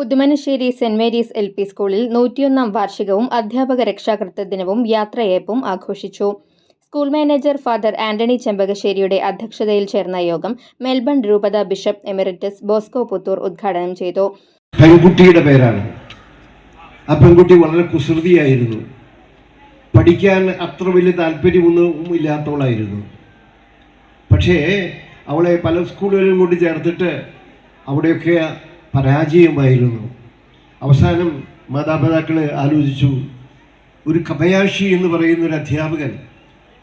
Puthumanassery saint Mary's LP സ്കൂളിൽ 101-ാം വാർഷികവും അധ്യാപക രക്ഷാകർതൃ ദിനവും യാത്രയയപ്പും ആഘോഷിച്ചു. സ്കൂൾ മാനേജർ ഫാദർ ആന്റണി ചെമ്പകശ്ശേരിയുടെ അധ്യക്ഷതയിൽ ചേർന്ന യോഗം മെൽബൺ രൂപത ബിഷപ്പ് എമറിറ്റസ് ബോസ്കോ പുത്തൂർ ഉദ്ഘാടനം ചെയ്തു. പെൺകുട്ടിയുടെ പേരാണ്. ആ പെൺകുട്ടി വളരെ കുസൃതിയായിരുന്നു. പഠിക്കാൻ അത്ര വലിയ താല്പര്യമൊന്നും ഇല്ലാത്തവളായിരുന്നു. പക്ഷേ അവളെ പല സ്കൂളുകളിലും കൊണ്ട് ചേർത്തിട്ട് അവിടെയൊക്കെ പരാജയമായിരുന്നു. അവസാനം മാതാപിതാക്കൾ ആലോചിച്ചു, ഒരു കബയാഷി എന്ന് പറയുന്ന ഒരു അധ്യാപകൻ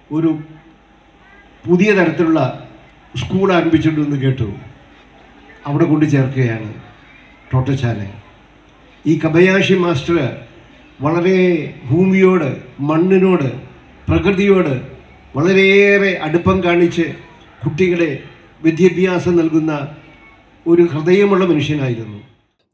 ഒരു പുതിയ തരത്തിലുള്ള സ്കൂൾ ആരംഭിച്ചിട്ടുണ്ടെന്ന് കേട്ടു. അവിടെ കൊണ്ട് ചേർക്കുകയാണ് ടോട്ടച്ചാലെ. ഈ കബയാഷി മാസ്റ്റർ വളരെ ഭൂമിയോട്, മണ്ണിനോട്, പ്രകൃതിയോട് വളരെയേറെ അടുപ്പം കാണിച്ച് കുട്ടികളെ വിദ്യാഭ്യാസം നൽകുന്ന ഒരു ഹൃദയമുള്ള മനുഷ്യനായിരുന്നു.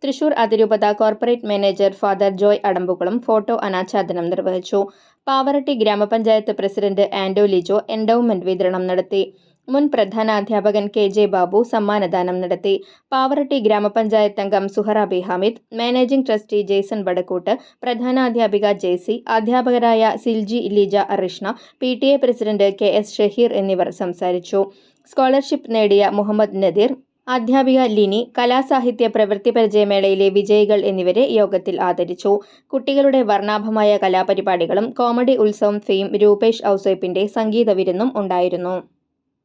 തൃശൂർ അതിരൂപത corporate manager father Joy Adambukulam photo അനാച്ഛാദനം നിർവഹിച്ചു. പാവറട്ടി ഗ്രാമപഞ്ചായത്ത് പ്രസിഡന്റ് ആൻഡോ ലിജോ എൻഡോവ്മെന്റ് വിതരണം നടത്തി. മുൻ പ്രധാനാധ്യാപകൻ KJ ബാബു സമ്മാനദാനം നടത്തി. പാവറട്ടി ഗ്രാമപഞ്ചായത്ത് അംഗം Suhara B Hameed, managing trustee Jaison Vadakkoot, പ്രധാനാധ്യാപിക JC, അധ്യാപകരായ Silji Leeja Arishna, PTA president KS Shaheer എന്നിവർ സംസാരിച്ചു. സ്കോളർഷിപ്പ് നേടിയ മുഹമ്മദ് നദീർ, അധ്യാപിക ലിനി, കലാസാഹിത്യ പ്രവൃത്തി പരിചയമേളയിലെ വിജയികൾ എന്നിവരെ യോഗത്തിൽ ആദരിച്ചു. കുട്ടികളുടെ വർണ്ണാഭമായ കലാപരിപാടികളും കോമഡി ഉത്സവം ഫെയിം രൂപേഷ് ഔസേപ്പിന്റെ സംഗീത വിരുന്നും ഉണ്ടായിരുന്നു.